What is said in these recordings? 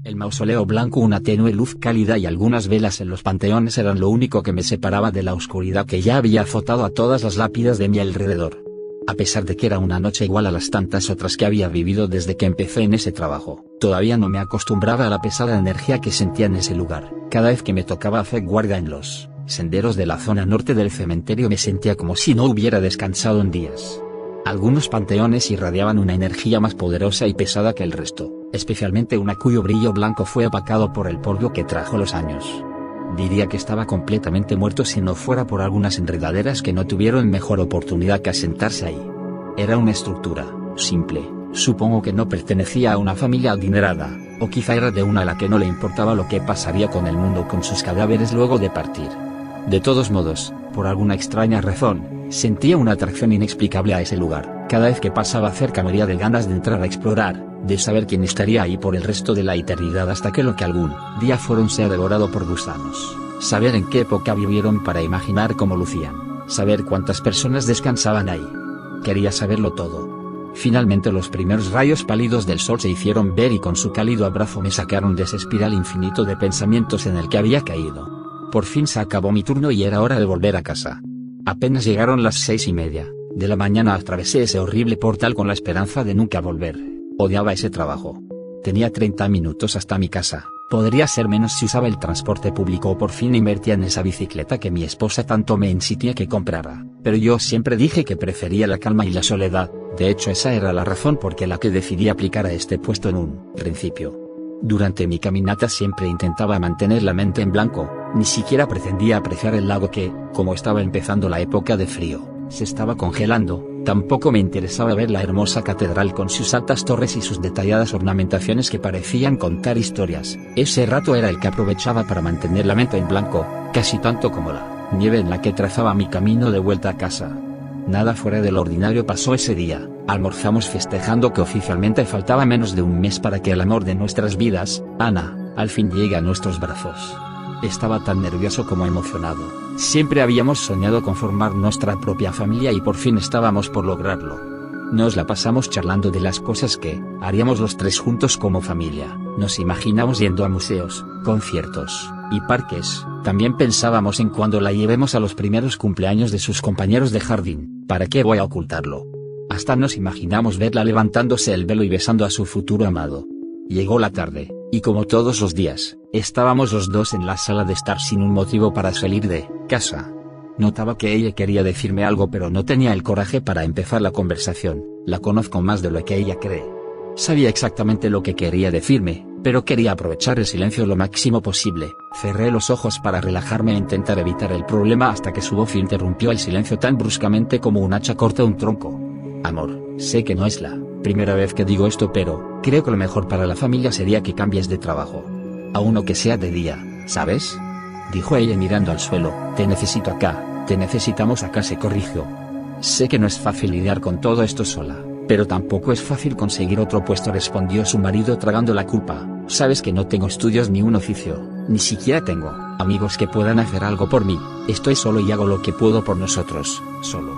El mausoleo blanco, una tenue luz cálida y algunas velas en los panteones eran lo único que me separaba de la oscuridad que ya había azotado a todas las lápidas de mi alrededor. A pesar de que era una noche igual a las tantas otras que había vivido desde que empecé en ese trabajo, todavía no me acostumbraba a la pesada energía que sentía en ese lugar. Cada vez que me tocaba hacer guardia en los senderos de la zona norte del cementerio me sentía como si no hubiera descansado en días. Algunos panteones irradiaban una energía más poderosa y pesada que el resto, especialmente una cuyo brillo blanco fue opacado por el polvo que trajo los años. Diría que estaba completamente muerto si no fuera por algunas enredaderas que no tuvieron mejor oportunidad que asentarse ahí. Era una estructura simple, supongo que no pertenecía a una familia adinerada, o quizá era de una a la que no le importaba lo que pasaría con el mundo con sus cadáveres luego de partir. De todos modos, por alguna extraña razón, sentía una atracción inexplicable a ese lugar. Cada vez que pasaba cerca moría de ganas de entrar a explorar, de saber quién estaría ahí por el resto de la eternidad hasta que lo que algún día fueron sea devorado por gusanos. Saber en qué época vivieron para imaginar cómo lucían. Saber cuántas personas descansaban ahí. Quería saberlo todo. Finalmente los primeros rayos pálidos del sol se hicieron ver y con su cálido abrazo me sacaron de ese espiral infinito de pensamientos en el que había caído. Por fin se acabó mi turno y era hora de volver a casa. Apenas llegaron las 6:30 de la mañana atravesé ese horrible portal con la esperanza de nunca volver. Odiaba ese trabajo. Tenía 30 minutos hasta mi casa, podría ser menos si usaba el transporte público o por fin invertía en esa bicicleta que mi esposa tanto me insistía que comprara, pero yo siempre dije que prefería la calma y la soledad. De hecho esa era la razón por la que decidí aplicar a este puesto en un principio. Durante mi caminata siempre intentaba mantener la mente en blanco, ni siquiera pretendía apreciar el lago que, como estaba empezando la época de frío, se estaba congelando. Tampoco me interesaba ver la hermosa catedral con sus altas torres y sus detalladas ornamentaciones que parecían contar historias. Ese rato era el que aprovechaba para mantener la mente en blanco, casi tanto como la nieve en la que trazaba mi camino de vuelta a casa. Nada fuera de lo ordinario pasó ese día. Almorzamos festejando que oficialmente faltaba menos de un mes para que el amor de nuestras vidas, Ana, al fin llegue a nuestros brazos. Estaba tan nervioso como emocionado. Siempre habíamos soñado con formar nuestra propia familia y por fin estábamos por lograrlo. Nos la pasamos charlando de las cosas que haríamos los tres juntos como familia. Nos imaginamos yendo a museos, conciertos y parques. También pensábamos en cuando la llevemos a los primeros cumpleaños de sus compañeros de jardín. ¿Para qué voy a ocultarlo? Hasta nos imaginamos verla levantándose el velo y besando a su futuro amado. Llegó la tarde, y como todos los días, estábamos los dos en la sala de estar sin un motivo para salir de casa. Notaba que ella quería decirme algo pero no tenía el coraje para empezar la conversación. La conozco más de lo que ella cree. Sabía exactamente lo que quería decirme, pero quería aprovechar el silencio lo máximo posible. Cerré los ojos para relajarme e intentar evitar el problema hasta que su voz interrumpió el silencio tan bruscamente como un hacha corta un tronco. Amor, sé que no es la primera vez que digo esto pero, creo que lo mejor para la familia sería que cambies de trabajo. A uno que sea de día, ¿sabes? Dijo ella mirando al suelo. Te necesito acá, te necesitamos acá, se corrigió. Sé que no es fácil lidiar con todo esto sola, pero tampoco es fácil conseguir otro puesto, respondió su marido tragando la culpa. Sabes que no tengo estudios ni un oficio, ni siquiera tengo amigos que puedan hacer algo por mí. Estoy solo y hago lo que puedo por nosotros, solo.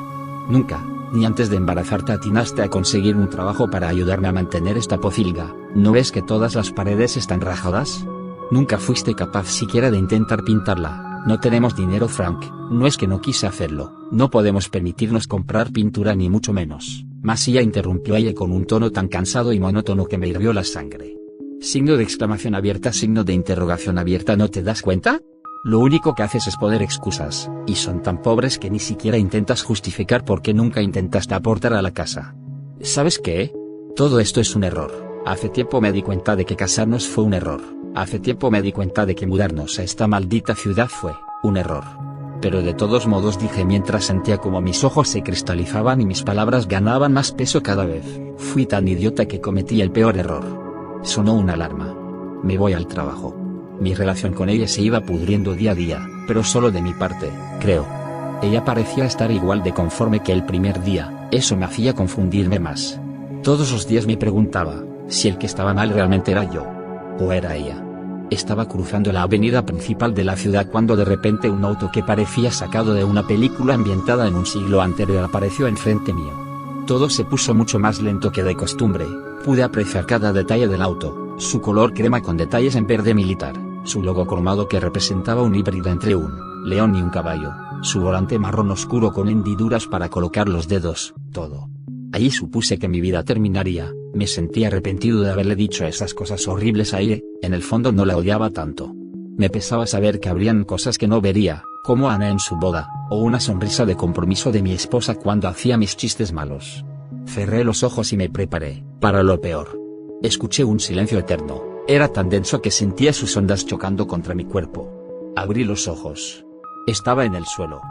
Nunca, ni antes de embarazarte atinaste a conseguir un trabajo para ayudarme a mantener esta pocilga. ¿No ves que todas las paredes están rajadas? Nunca fuiste capaz siquiera de intentar pintarla. No tenemos dinero, Frank. No es que no quise hacerlo, no podemos permitirnos comprar pintura ni mucho menos. Masía interrumpió ella con un tono tan cansado y monótono que me hirvió la sangre. Signo de exclamación abierta, signo de interrogación abierta. ¿No te das cuenta? Lo único que haces es poner excusas, y son tan pobres que ni siquiera intentas justificar por qué nunca intentaste aportar a la casa. ¿Sabes qué? Todo esto es un error. Hace tiempo me di cuenta de que casarnos fue un error. Hace tiempo me di cuenta de que mudarnos a esta maldita ciudad fue un error. Pero de todos modos, dije mientras sentía como mis ojos se cristalizaban y mis palabras ganaban más peso cada vez. Fui tan idiota que cometí el peor error. Sonó una alarma. Me voy al trabajo. Mi relación con ella se iba pudriendo día a día, pero solo de mi parte, creo. Ella parecía estar igual de conforme que el primer día. Eso me hacía confundirme más. Todos los días me preguntaba si el que estaba mal realmente era yo, o era ella. Estaba cruzando la avenida principal de la ciudad cuando de repente un auto que parecía sacado de una película ambientada en un siglo anterior apareció enfrente mío. Todo se puso mucho más lento que de costumbre. Pude apreciar cada detalle del auto, Su color crema con detalles en verde militar, su logo cromado que representaba un híbrido entre un león y un caballo, su volante marrón oscuro con hendiduras para colocar los dedos, todo. Allí supuse que mi vida terminaría. Me sentí arrepentido de haberle dicho esas cosas horribles a ella. En el fondo no la odiaba tanto. Me pesaba saber que habrían cosas que no vería, como Ana en su boda, o una sonrisa de compromiso de mi esposa cuando hacía mis chistes malos. Cerré los ojos y me preparé para lo peor. Escuché un silencio eterno. Era tan denso que sentía sus ondas chocando contra mi cuerpo. Abrí los ojos. Estaba en el suelo.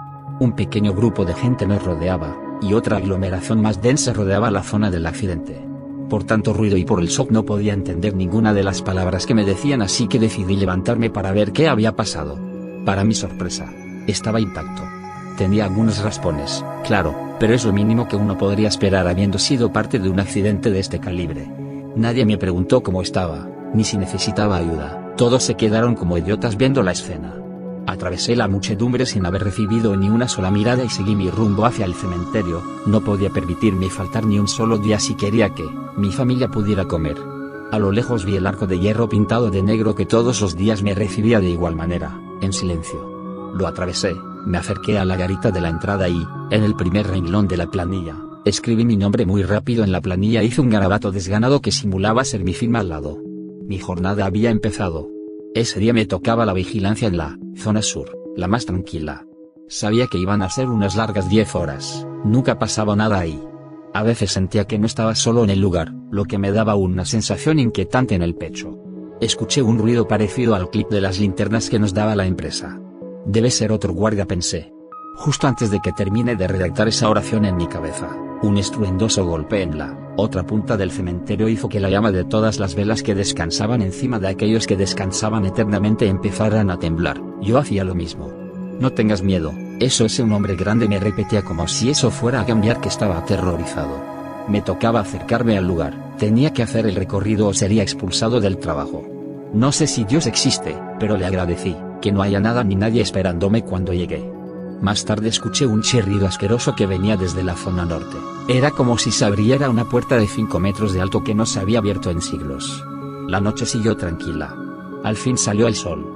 Un pequeño grupo de gente me rodeaba, y otra aglomeración más densa rodeaba la zona del accidente. Por tanto ruido y por el shock no podía entender ninguna de las palabras que me decían, así que decidí levantarme para ver qué había pasado. Para mi sorpresa, estaba intacto. Tenía algunos raspones, claro, pero es lo mínimo que uno podría esperar habiendo sido parte de un accidente de este calibre. Nadie me preguntó cómo estaba, ni si necesitaba ayuda. Todos se quedaron como idiotas viendo la escena. Atravesé la muchedumbre sin haber recibido ni una sola mirada y seguí mi rumbo hacia el cementerio. No podía permitirme faltar ni un solo día si quería que mi familia pudiera comer. A lo lejos vi el arco de hierro pintado de negro que todos los días me recibía de igual manera, en silencio. Lo atravesé, me acerqué a la garita de la entrada y, en el primer renglón de la planilla, escribí mi nombre muy rápido en la planilla. Hice un garabato desganado que simulaba ser mi firma al lado. Mi jornada había empezado. Ese día me tocaba la vigilancia en la zona sur, la más tranquila. Sabía que iban a ser unas largas 10 horas, nunca pasaba nada ahí. A veces sentía que no estaba solo en el lugar, lo que me daba una sensación inquietante en el pecho. Escuché un ruido parecido al clic de las linternas que nos daba la empresa. Debe ser otro guardia, pensé. Justo antes de que termine de redactar esa oración en mi cabeza, un estruendoso golpe en la otra punta del cementerio hizo que la llama de todas las velas que descansaban encima de aquellos que descansaban eternamente empezaran a temblar. Yo hacía lo mismo. No tengas miedo, eso es un hombre grande, me repetía como si eso fuera a cambiar, que estaba aterrorizado. Me tocaba acercarme al lugar, tenía que hacer el recorrido o sería expulsado del trabajo. No sé si Dios existe, pero le agradecí que no haya nada ni nadie esperándome cuando llegué. Más tarde escuché un chirrido asqueroso que venía desde la zona norte. Era como si se abriera una puerta de 5 metros de alto que no se había abierto en siglos. La noche siguió tranquila. Al fin salió el sol.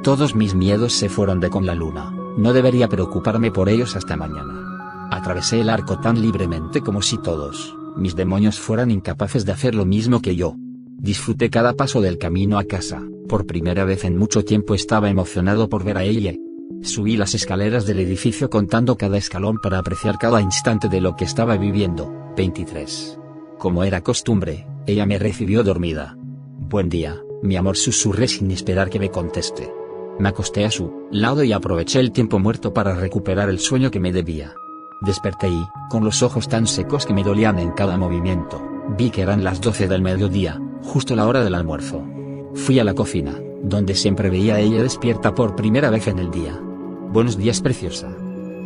Todos mis miedos se fueron de con la luna. No debería preocuparme por ellos hasta mañana. Atravesé el arco tan libremente como si todos mis demonios fueran incapaces de hacer lo mismo que yo. Disfruté cada paso del camino a casa. Por primera vez en mucho tiempo estaba emocionado por ver a ella. Subí las escaleras del edificio contando cada escalón para apreciar cada instante de lo que estaba viviendo. 23. Como era costumbre, ella me recibió dormida. Buen día, mi amor, susurré sin esperar que me conteste. Me acosté a su lado y aproveché el tiempo muerto para recuperar el sueño que me debía. Desperté y, con los ojos tan secos que me dolían en cada movimiento, vi que eran las 12 del mediodía, justo la hora del almuerzo. Fui a la cocina, donde siempre veía a ella despierta por primera vez en el día. Buenos días, preciosa.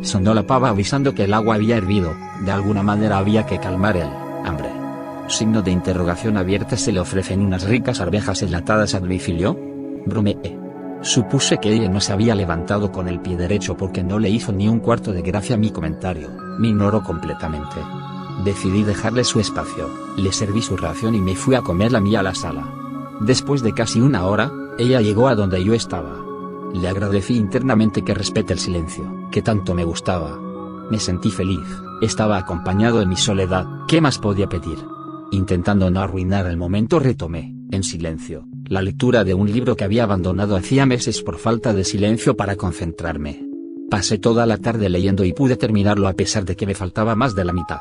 Sonó la pava avisando que el agua había hervido. De alguna manera había que calmar el hambre. Signo de interrogación abierta. ¿Se le ofrecen unas ricas arvejas enlatadas a domicilio? Bromeé. Supuse que ella no se había levantado con el pie derecho porque no le hizo ni un cuarto de gracia mi comentario. Me ignoró completamente. Decidí dejarle su espacio. Le serví su ración y me fui a comer la mía a la sala. Después de casi una hora, ella llegó a donde yo estaba. Le agradecí internamente que respete el silencio, que tanto me gustaba. Me sentí feliz, estaba acompañado de mi soledad. ¿Qué más podía pedir? Intentando no arruinar el momento, retomé, en silencio, la lectura de un libro que había abandonado hacía meses por falta de silencio para concentrarme. Pasé toda la tarde leyendo y pude terminarlo a pesar de que me faltaba más de la mitad.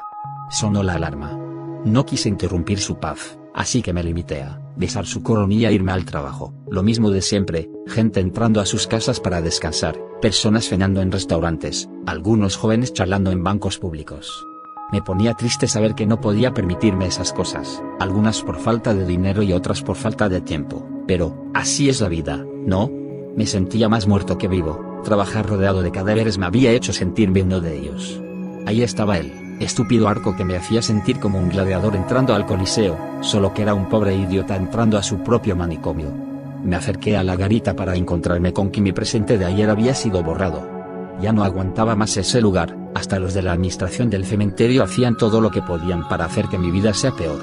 Sonó la alarma. No quise interrumpir su paz, así que me limité a besar su coronilla e irme al trabajo. Lo mismo de siempre, gente entrando a sus casas para descansar, personas cenando en restaurantes, algunos jóvenes charlando en bancos públicos. Me ponía triste saber que no podía permitirme esas cosas, algunas por falta de dinero y otras por falta de tiempo, pero, así es la vida, ¿no? Me sentía más muerto que vivo. Trabajar rodeado de cadáveres me había hecho sentirme uno de ellos. Ahí estaba él. Estúpido arco que me hacía sentir como un gladiador entrando al coliseo, solo que era un pobre idiota entrando a su propio manicomio. Me acerqué a la garita para encontrarme con que mi presente de ayer había sido borrado. Ya no aguantaba más ese lugar, hasta los de la administración del cementerio hacían todo lo que podían para hacer que mi vida sea peor.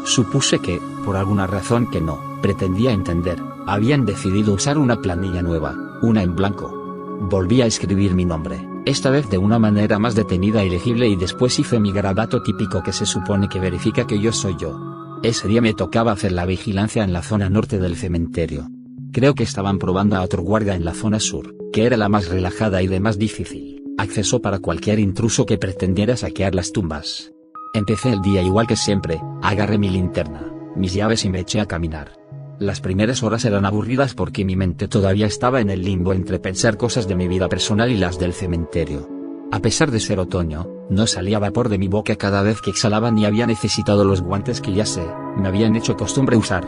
Supuse que, por alguna razón que no pretendía entender, habían decidido usar una planilla nueva, una en blanco. Volví a escribir mi nombre, esta vez de una manera más detenida y legible, y después hice mi garabato típico que se supone que verifica que yo soy yo. Ese día me tocaba hacer la vigilancia en la zona norte del cementerio. Creo que estaban probando a otro guardia en la zona sur, que era la más relajada y de más difícil acceso para cualquier intruso que pretendiera saquear las tumbas. Empecé el día igual que siempre, agarré mi linterna, mis llaves y me eché a caminar. Las primeras horas eran aburridas porque mi mente todavía estaba en el limbo entre pensar cosas de mi vida personal y las del cementerio. A pesar de ser otoño, no salía vapor de mi boca cada vez que exhalaba ni había necesitado los guantes que ya me habían hecho costumbre usar.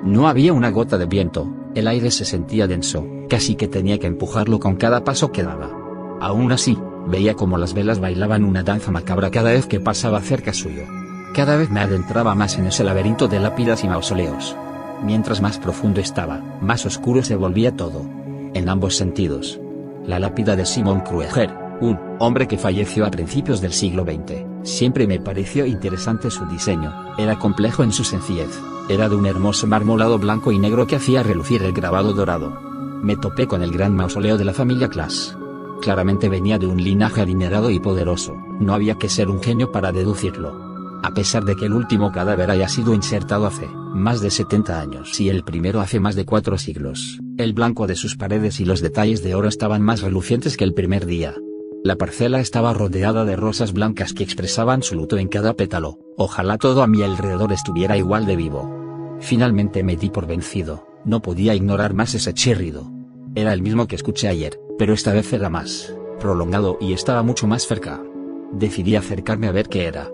No había una gota de viento, el aire se sentía denso, casi que tenía que empujarlo con cada paso que daba. Aún así, veía como las velas bailaban una danza macabra cada vez que pasaba cerca suyo. Cada vez me adentraba más en ese laberinto de lápidas y mausoleos. Mientras más profundo estaba, más oscuro se volvía todo. En ambos sentidos. La lápida de Simon Krueger, un hombre que falleció a principios del siglo XX, siempre me pareció interesante su diseño, era complejo en su sencillez, era de un hermoso marmolado blanco y negro que hacía relucir el grabado dorado. Me topé con el gran mausoleo de la familia Klaas. Claramente venía de un linaje adinerado y poderoso, no había que ser un genio para deducirlo. A pesar de que el último cadáver haya sido insertado hace más de 70 años y el primero hace más de 4 siglos, el blanco de sus paredes y los detalles de oro estaban más relucientes que el primer día. La parcela estaba rodeada de rosas blancas que expresaban su luto en cada pétalo, ojalá todo a mi alrededor estuviera igual de vivo. Finalmente me di por vencido, no podía ignorar más ese chirrido. Era el mismo que escuché ayer, pero esta vez era más prolongado y estaba mucho más cerca. Decidí acercarme a ver qué era.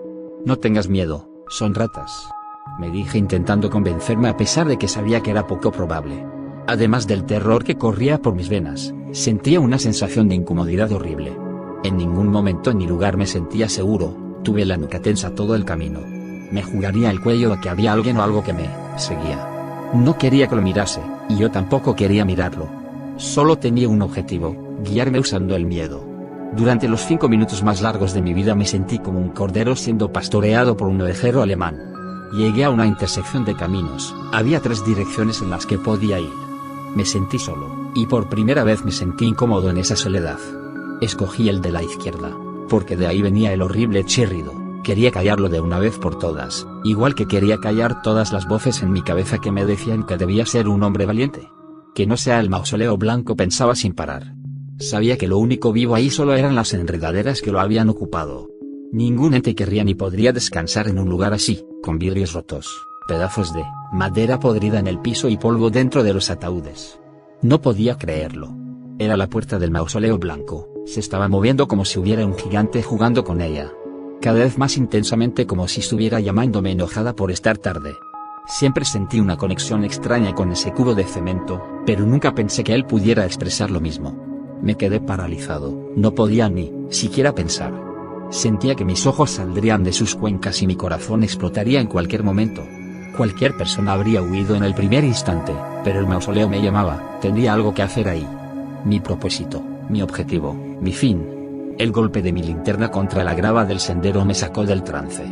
No tengas miedo, son ratas, me dije intentando convencerme a pesar de que sabía que era poco probable. Además del terror que corría por mis venas, sentía una sensación de incomodidad horrible. En ningún momento ni lugar me sentía seguro, tuve la nuca tensa todo el camino. Me jugaría el cuello a que había alguien o algo que me seguía. No quería que lo mirase, y yo tampoco quería mirarlo. Solo tenía un objetivo, guiarme usando el miedo. Durante los 5 minutos más largos de mi vida me sentí como un cordero siendo pastoreado por un ovejero alemán. Llegué a una intersección de caminos, había 3 direcciones en las que podía ir. Me sentí solo, y por primera vez me sentí incómodo en esa soledad. Escogí el de la izquierda, porque de ahí venía el horrible chirrido, quería callarlo de una vez por todas, igual que quería callar todas las voces en mi cabeza que me decían que debía ser un hombre valiente. Que no sea el mausoleo blanco, pensaba sin parar. Sabía que lo único vivo ahí solo eran las enredaderas que lo habían ocupado. Ningún ente querría ni podría descansar en un lugar así, con vidrios rotos, pedazos de madera podrida en el piso y polvo dentro de los ataúdes. No podía creerlo. Era la puerta del mausoleo blanco, se estaba moviendo como si hubiera un gigante jugando con ella. Cada vez más intensamente, como si estuviera llamándome enojada por estar tarde. Siempre sentí una conexión extraña con ese cubo de cemento, pero nunca pensé que él pudiera expresar lo mismo. Me quedé paralizado, no podía ni siquiera pensar. Sentía que mis ojos saldrían de sus cuencas y mi corazón explotaría en cualquier momento. Cualquier persona habría huido en el primer instante, pero el mausoleo me llamaba, tendría algo que hacer ahí. Mi propósito, mi objetivo, mi fin. El golpe de mi linterna contra la grava del sendero me sacó del trance.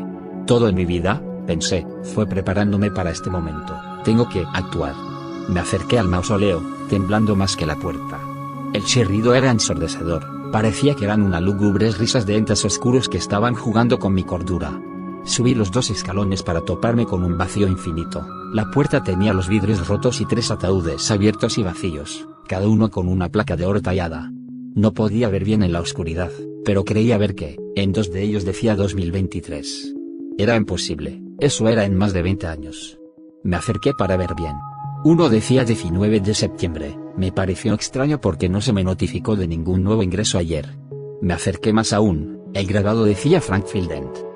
Todo en mi vida, pensé, fue preparándome para este momento. Tengo que actuar. Me acerqué al mausoleo, temblando más que la puerta. El chirrido era ensordecedor, parecía que eran unas lúgubres risas de entes oscuros que estaban jugando con mi cordura. Subí los 2 escalones para toparme con un vacío infinito. La puerta tenía los vidrios rotos y 3 ataúdes abiertos y vacíos, cada uno con una placa de oro tallada. No podía ver bien en la oscuridad, pero creía ver que, en 2 de ellos decía 2023. Era imposible, eso era en más de 20 años. Me acerqué para ver bien. Uno decía 19 de septiembre, me pareció extraño porque no se me notificó de ningún nuevo ingreso ayer. Me acerqué más aún, el grabado decía Frankfurt.